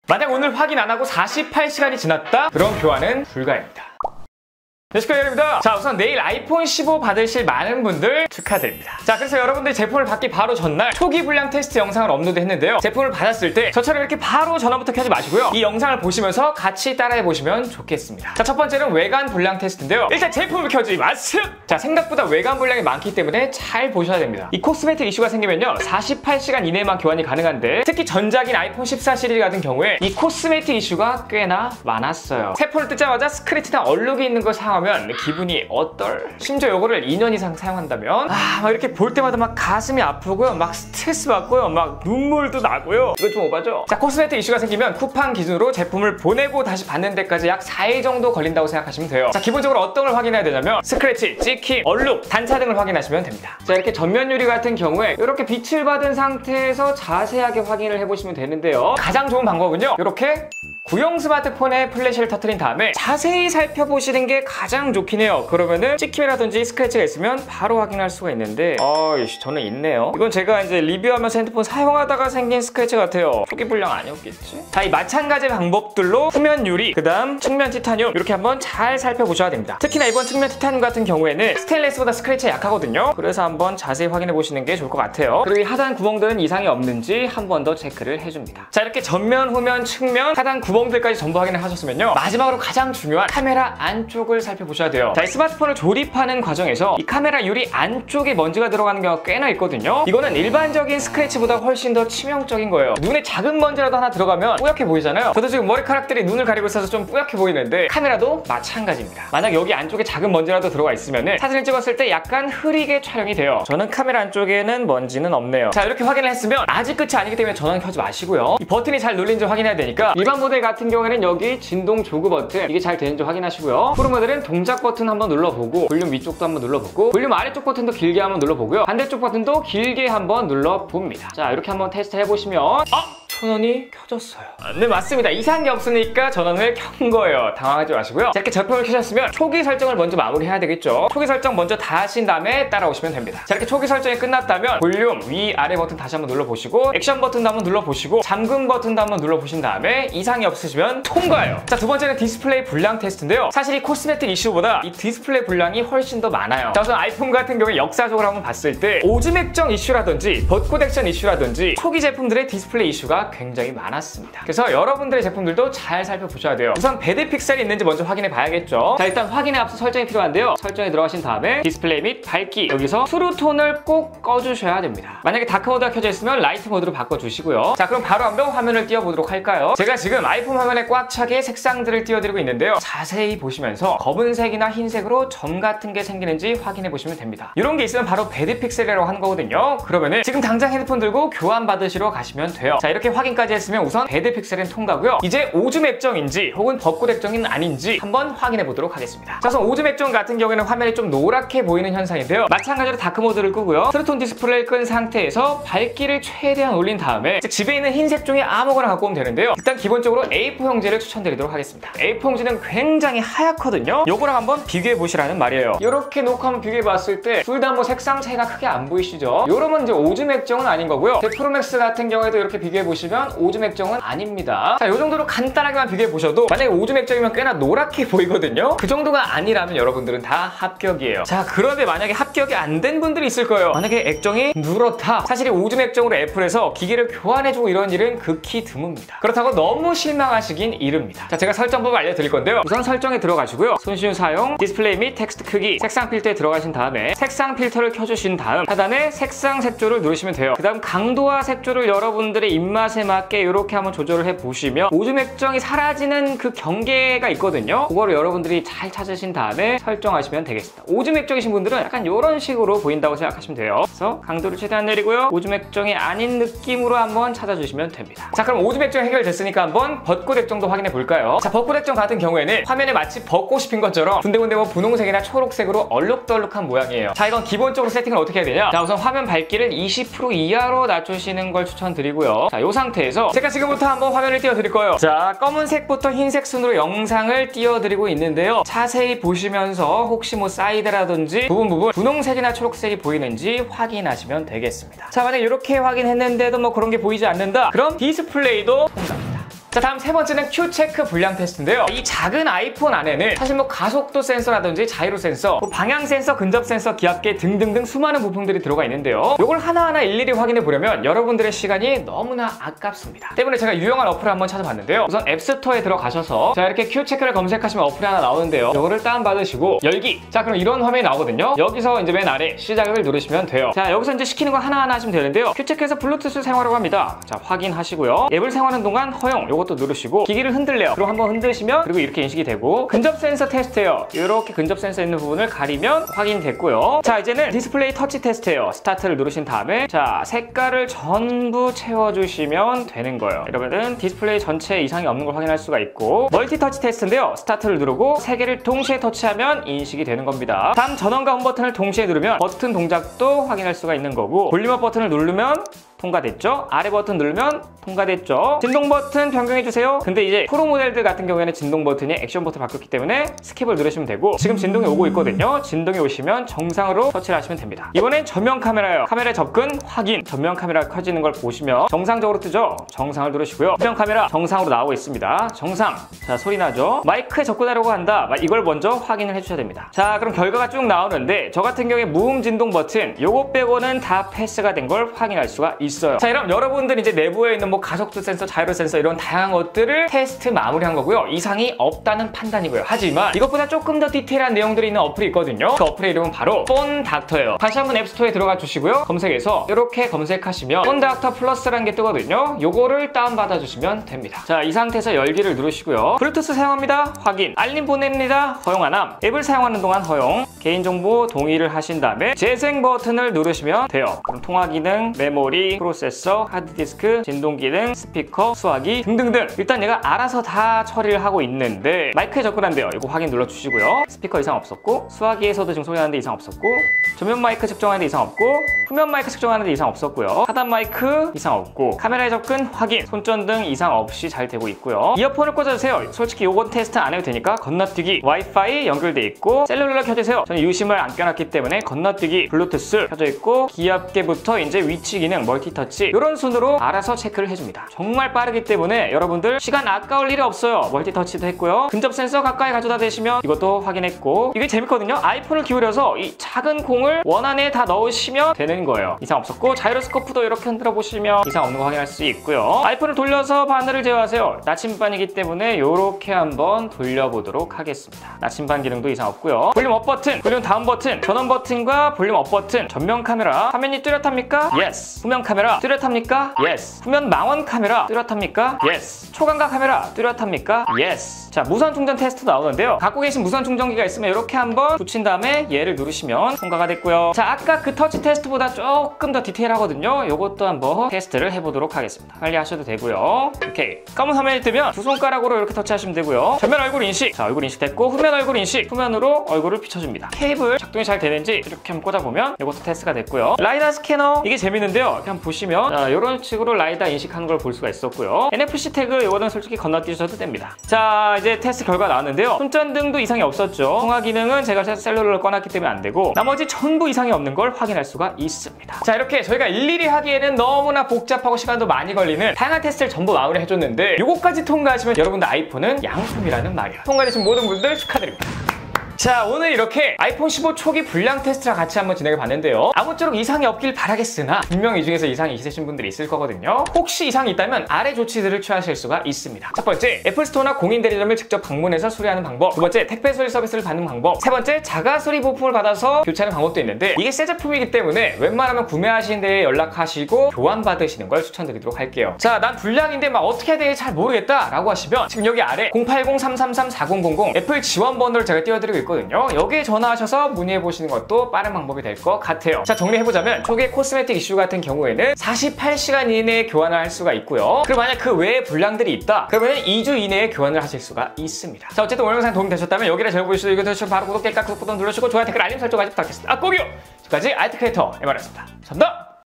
만약 오늘 확인 안 하고 48시간이 지났다? 그럼 교환은 불가입니다. 네스코리입니다. 자, 우선 내일 아이폰 15 받으실 많은 분들 축하드립니다. 자, 그래서 여러분들이 제품을 받기 바로 전날 초기 불량 테스트 영상을 업로드 했는데요. 제품을 받았을 때 저처럼 이렇게 바로 전화부터 켜지 마시고요. 이 영상을 보시면서 같이 따라해보시면 좋겠습니다. 자, 첫 번째는 외관 불량 테스트인데요. 일단 제품을 켜지 마세요. 자, 생각보다 외관 불량이 많기 때문에 잘 보셔야 됩니다. 이 코스메틱 이슈가 생기면요, 48시간 이내만 교환이 가능한데 특히 전작인 아이폰 14 시리즈 같은 경우에 이 코스메틱 이슈가 꽤나 많았어요. 새 폰을 뜯자마자 스크래치나 얼룩이 있는 걸 사용하면 기분이 어떨? 심지어 이거를 2년 이상 사용한다면 막 이렇게 볼 때마다 막 가슴이 아프고요, 막 스트레스 받고요, 막 눈물도 나고요. 이거 좀 오바죠? 자, 코스메틱 이슈가 생기면 쿠팡 기준으로 제품을 보내고 다시 받는 데까지 약 4일 정도 걸린다고 생각하시면 돼요. 자, 기본적으로 어떤 걸 확인해야 되냐면 스크래치, 찍힘, 얼룩, 단차 등을 확인하시면 됩니다. 자, 이렇게 전면 유리 같은 경우에 이렇게 빛을 받은 상태에서 자세하게 확인을 해보시면 되는데요. 가장 좋은 방법은요, 이렇게 구형 스마트폰에 플래시를 터뜨린 다음에 자세히 살펴보시는 게 가장 좋긴 해요. 그러면은 찍힘이라든지 스크래치가 있으면 바로 확인할 수가 있는데 저는 있네요. 이건 제가 이제 리뷰하면서 핸드폰 사용하다가 생긴 스크래치 같아요. 초기 불량 아니었겠지? 자, 이 마찬가지 방법들로 후면 유리, 그 다음 측면 티타늄 이렇게 한번 잘 살펴보셔야 됩니다. 특히나 이번 측면 티타늄 같은 경우에는 스테인리스보다 스크래치가 약하거든요. 그래서 한번 자세히 확인해 보시는 게 좋을 것 같아요. 그리고 이 하단 구멍들은 이상이 없는지 한 번 더 체크를 해줍니다. 자, 이렇게 전면, 후면, 측면, 하단 구멍들까지 전부 확인을 하셨으면요, 마지막으로 가장 중요한 카메라 안쪽을 살펴보셔야 돼요. 자, 이 스마트폰을 조립하는 과정에서 이 카메라 유리 안쪽에 먼지가 들어가는 경우가 꽤나 있거든요. 이거는 일반적인 스크래치보다 훨씬 더 치명적인 거예요. 눈에 작은 먼지라도 하나 들어가면 뿌옇게 보이잖아요. 저도 지금 머리카락들이 눈을 가리고 있어서 좀 뿌옇게 보이는데 카메라도 마찬가지입니다. 만약 여기 안쪽에 작은 먼지라도 들어가 있으면 사진을 찍었을 때 약간 흐리게 촬영이 돼요. 저는 카메라 안쪽에는 먼지는 없네요. 자, 이렇게 확인을 했으면 아직 끝이 아니기 때문에 전원 켜지 마시고요. 이 버튼이 잘 눌린지 확인해야 되니까 일반 모델 같은 경우에는 여기 진동 조그 버튼, 이게 잘 되는지 확인하시고요. 프로 모델은 동작 버튼 한번 눌러보고 볼륨 위쪽도 한번 눌러보고 볼륨 아래쪽 버튼도 길게 한번 눌러보고요. 반대쪽 버튼도 길게 한번 눌러봅니다. 자, 이렇게 한번 테스트 해보시면 전원이 켜졌어요. 네, 맞습니다. 이상이 없으니까 전원을 켠 거예요. 당황하지 마시고요. 자, 이렇게 제품을 켜셨으면 초기 설정을 먼저 마무리해야 되겠죠. 초기 설정 먼저 다 하신 다음에 따라오시면 됩니다. 자, 이렇게 초기 설정이 끝났다면 볼륨 위, 아래 버튼 다시 한번 눌러보시고 액션 버튼도 한번 눌러보시고 잠금 버튼도 한번 눌러보신 다음에 이상이 없으시면 통과예요. 자, 두 번째는 디스플레이 불량 테스트인데요. 사실 이 코스메틱 이슈보다 이 디스플레이 불량이 훨씬 더 많아요. 자, 우선 아이폰 같은 경우에 역사적으로 한번 봤을 때 오즘 액정 이슈라든지 벚꽃 액션 이슈라든지 초기 제품들의 디스플레이 이슈가 굉장히 많았습니다. 그래서 여러분들의 제품들도 잘 살펴보셔야 돼요. 우선 배드 픽셀이 있는지 먼저 확인해 봐야겠죠. 자, 일단 확인에 앞서 설정이 필요한데요. 설정에 들어가신 다음에 디스플레이 및 밝기, 여기서 트루톤을 꼭 꺼주셔야 됩니다. 만약에 다크 모드가 켜져 있으면 라이트 모드로 바꿔주시고요. 자, 그럼 바로 한번 화면을 띄워보도록 할까요? 제가 지금 아이폰 화면에 꽉 차게 색상들을 띄워드리고 있는데요. 자세히 보시면서 검은색이나 흰색으로 점 같은 게 생기는지 확인해 보시면 됩니다. 이런 게 있으면 바로 배드 픽셀이라고 하는 거거든요. 그러면은 지금 당장 핸드폰 들고 교환 받으시러 가시면 돼요. 자, 이렇게 확인까지 했으면 우선 배드 픽셀은 통과고요. 이제 오즘 액정인지 혹은 벚꽃 액정은 아닌지 한번 확인해 보도록 하겠습니다. 자, 우선 오즘 액정 같은 경우에는 화면이 좀 노랗게 보이는 현상인데요. 마찬가지로 다크 모드를 끄고요. 트루톤 디스플레이를 끈 상태에서 밝기를 최대한 올린 다음에 집에 있는 흰색 중에 아무거나 갖고 오면 되는데요. 일단 기본적으로 A4 형제를 추천드리도록 하겠습니다. A4 형제는 굉장히 하얗거든요. 요거랑 한번 비교해 보시라는 말이에요. 이렇게 놓고 한번 비교해 봤을 때 둘 다 뭐 색상 차이가 크게 안 보이시죠? 요러면 이제 오즘 액정은 아닌 거고요. 프로맥스 같은 경우에도 이렇게 비교해 보시면 오즘 액정은 아닙니다. 자, 요 정도로 간단하게만 비교해 보셔도 만약에 오즘 액정이면 꽤나 노랗게 보이거든요. 그 정도가 아니라면 여러분들은 다 합격이에요. 자, 그런데 만약에 합격이 안 된 분들이 있을 거예요. 만약에 액정이 누렇다. 사실 이 오즘 액정으로 애플에서 기기를 교환해주고 이런 일은 극히 드뭅니다. 그렇다고 너무 실망하시긴 이릅니다. 자, 제가 설정법을 알려드릴 건데요. 우선 설정에 들어가시고요. 손쉬운 사용, 디스플레이 및 텍스트 크기, 색상 필터에 들어가신 다음에 색상 필터를 켜주신 다음 하단에 색상 색조를 누르시면 돼요. 그 다음 강도와 색조를 여러분들의 입맛에 맞게 이렇게 한번 조절을 해보시면 오즘 액정이 사라지는 그 경계가 있거든요. 그거를 여러분들이 잘 찾으신 다음에 설정하시면 되겠습니다. 오즘 액정이신 분들은 약간 이런 식으로 보인다고 생각하시면 돼요. 그래서 강도를 최대한 내리고요. 오즘 액정이 아닌 느낌으로 한번 찾아주시면 됩니다. 자, 그럼 오즘 액정 해결됐으니까 한번 벚꽃 액정도 확인해 볼까요? 자, 벚꽃 액정 같은 경우에는 화면에 마치 벚꽃이 핀 것처럼 군데군데 뭐 분홍색이나 초록색으로 얼룩덜룩한 모양이에요. 자, 이건 기본적으로 세팅을 어떻게 해야 되냐? 자, 우선 화면 밝기를 20% 이하로 낮추시는 걸 추천드리고요. 자, 이 상태에서 제가 지금부터 한번 화면을 띄워드릴 거예요. 자, 검은색부터 흰색 순으로 영상을 띄워드리고 있는데요. 자세히 보시면서 혹시 뭐 사이드라든지 부분 분홍색이나 초록색이 보이는지 확인하시면 되겠습니다. 자, 만약 이렇게 확인했는데도 뭐 그런 게 보이지 않는다? 그럼 디스플레이도 통과합니다. 자, 다음 세 번째는 Q체크 불량 테스트인데요. 이 작은 아이폰 안에는 사실 뭐 가속도 센서라든지 자이로 센서, 뭐 방향 센서, 근접 센서, 기압계 등등등 수많은 부품들이 들어가 있는데요. 이걸 하나하나 일일이 확인해 보려면 여러분들의 시간이 너무나 아깝습니다. 때문에 제가 유용한 어플을 한번 찾아봤는데요. 우선 앱스토어에 들어가셔서 자, 이렇게 Q체크를 검색하시면 어플이 하나 나오는데요. 이거를 다운받으시고 열기. 자, 그럼 이런 화면이 나오거든요. 여기서 이제 맨 아래 시작을 누르시면 돼요. 자, 여기서 이제 시키는 거 하나하나 하시면 되는데요. Q체크에서 블루투스 사용하라고 합니다. 자, 확인하시고요. 앱을 사용하는 동안 허용. 요것도 누르시고 기기를 흔들래요. 그리고 한번 흔드시면 그리고 이렇게 인식이 되고 근접 센서 테스트예요. 이렇게 근접 센서 있는 부분을 가리면 확인됐고요. 자, 이제는 디스플레이 터치 테스트예요. 스타트를 누르신 다음에 자, 색깔을 전부 채워주시면 되는 거예요. 여러분은 디스플레이 전체에 이상이 없는 걸 확인할 수가 있고 멀티 터치 테스트인데요. 스타트를 누르고 세 개를 동시에 터치하면 인식이 되는 겁니다. 다음 전원과 홈 버튼을 동시에 누르면 버튼 동작도 확인할 수가 있는 거고 볼륨업 버튼을 누르면 통과됐죠? 아래 버튼 누르면 통과됐죠? 진동 버튼 변경해주세요. 근데 이제 프로 모델들 같은 경우에는 진동 버튼이 액션 버튼 바뀌었기 때문에 스킵을 누르시면 되고 지금 진동이 오고 있거든요. 진동이 오시면 정상으로 터치를 하시면 됩니다. 이번엔 전면 카메라예요. 카메라 접근 확인. 전면 카메라 켜지는 걸 보시면 정상적으로 뜨죠? 정상을 누르시고요. 후면 카메라 정상으로 나오고 있습니다. 정상. 자, 소리 나죠? 마이크에 접근하려고 한다. 이걸 먼저 확인을 해주셔야 됩니다. 자, 그럼 결과가 쭉 나오는데 저 같은 경우에 무음 진동 버튼 요거 빼고는 다 패스가 된 걸 확인할 수가 있어요. 자, 그럼 여러분들이 이제 내부에 있는 뭐 가속도 센서, 자이로 센서 이런 다양한 것들을 테스트 마무리한 거고요. 이상이 없다는 판단이고요. 하지만 이것보다 조금 더 디테일한 내용들이 있는 어플이 있거든요. 그 어플의 이름은 바로 폰닥터예요. 다시 한번 앱스토어에 들어가 주시고요. 검색해서 이렇게 검색하시면 폰닥터 플러스라는 게 뜨거든요. 요거를 다운받아 주시면 됩니다. 자, 이 상태에서 열기를 누르시고요. 블루투스 사용합니다. 확인. 알림 보냅니다. 허용 안 함. 앱을 사용하는 동안 허용. 개인정보 동의를 하신 다음에 재생 버튼을 누르시면 돼요. 그럼 통화 기능, 메모리, 프로세서, 하드디스크, 진동 기능, 스피커, 수화기 등등등 일단 얘가 알아서 다 처리를 하고 있는데 마이크에 접근한대요. 이거 확인 눌러주시고요. 스피커 이상 없었고 수화기에서도 지금 소리 나는데 이상 없었고 전면 마이크 측정하는데 이상 없고 후면 마이크 측정하는데 이상 없었고요. 하단 마이크 이상 없고 카메라에 접근 확인, 손전등 이상 없이 잘 되고 있고요. 이어폰을 꽂아주세요. 솔직히 요건 테스트 안 해도 되니까 건너뛰기 와이파이 연결돼 있고 셀룰러 켜주세요. 저는 유심을 안 껴놨기 때문에 건너뛰기 블루투스 켜져 있고 기압계부터 이제 위치 기능 멀티터치 이런 순으로 알아서 체크를 해줍니다. 정말 빠르기 때문에 여러분들 시간 아까울 일이 없어요. 멀티터치도 했고요. 근접 센서 가까이 가져다 대시면 이것도 확인했고 이게 재밌거든요. 아이폰을 기울여서 이 작은 공을 원 안에 다 넣으시면 되는 거예요. 이상 없었고 자이로스코프도 이렇게 흔들어 보시면 이상 없는 거 확인할 수 있고요. 아이폰을 돌려서 바늘을 제어하세요. 나침반이기 때문에 이렇게 한번 돌려보도록 하겠습니다. 나침반 기능도 이상 없고요. 볼륨 업 버튼, 볼륨 다운 버튼, 전원 버튼과 볼륨 업 버튼, 전면 카메라 화면이 뚜렷합니까? Yes. 후면 카메라 뚜렷합니까? Yes. 후면 망원 카메라 뚜렷합니까? Yes. 초광각 카메라 뚜렷합니까? Yes. 자, 무선 충전 테스트 나오는데요. 갖고 계신 무선 충전기가 있으면 이렇게 한번 붙인 다음에 얘를 누르시면 통과가 됐고요. 자, 아까 그 터치 테스트보다 조금 더 디테일하거든요. 이것도 한번 테스트를 해보도록 하겠습니다. 빨리 하셔도 되고요. 오케이. 검은 화면이 뜨면 두 손가락으로 이렇게 터치하시면 되고요. 전면 얼굴 인식. 자, 얼굴 인식됐고 후면 얼굴 인식. 후면으로 얼굴을 비춰줍니다. 케이블 작동이 잘 되는지 이렇게 한번 꽂아보면 이것도 테스트가 됐고요. 라이다 스캐너. 이게 재밌는데요. 이렇게 한번 보시면 자, 이런 식으로 라이다 인식하는 걸 볼 수가 있었고요. NFC 태그 이거는 솔직히 건너뛰셔도 됩니다. 자, 이제 테스트 결과 나왔는데요. 손전등도 이상이 없었죠. 통화 기능은 제가 셀룰러를 꺼놨기 때문에 안 되고 나머지 전부 이상이 없는 걸 확인할 수가 있습니다. 자, 이렇게 저희가 일일이 하기에는 너무나 복잡하고 시간도 많이 걸리는 다양한 테스트를 전부 마무리해줬는데 요거까지 통과하시면 여러분들 아이폰은 양품이라는 말이야. 통과되신 모든 분들 축하드립니다. 자, 오늘 이렇게 아이폰 15 초기 불량 테스트랑 같이 한번 진행해 봤는데요. 아무쪼록 이상이 없길 바라겠으나 분명히 이 중에서 이상이 있으신 분들이 있을 거거든요. 혹시 이상이 있다면 아래 조치들을 취하실 수가 있습니다. 첫 번째, 애플스토어나 공인 대리점을 직접 방문해서 수리하는 방법. 두 번째, 택배 수리 서비스를 받는 방법. 세 번째, 자가 수리 부품을 받아서 교체하는 방법도 있는데 이게 새 제품이기 때문에 웬만하면 구매하신 데에 연락하시고 교환 받으시는 걸 추천드리도록 할게요. 자, 난 불량인데 막 어떻게 해야 될지 잘 모르겠다 라고 하시면 지금 여기 아래 080-333-4000 애플 지원 번호를 제가 띄워드리고 있거든요. 여기에 전화하셔서 문의해 보시는 것도 빠른 방법이 될 것 같아요. 자, 정리해보자면 초기 코스메틱 이슈 같은 경우에는 48시간 이내에 교환을 할 수가 있고요. 그리고 만약 그 외에 불량들이 있다 그러면 2주 이내에 교환을 하실 수가 있습니다. 자, 어쨌든 오늘 영상 도움이 되셨다면 여기를 잘 보시고 이거 되시면 바로 구독, 댓글, 구독 버튼 누르시고 좋아요, 댓글, 알림 설정까지 부탁드립니다. 꼭이요! 지금까지 IT 크리에이터 MR이었습니다. 감사합니다.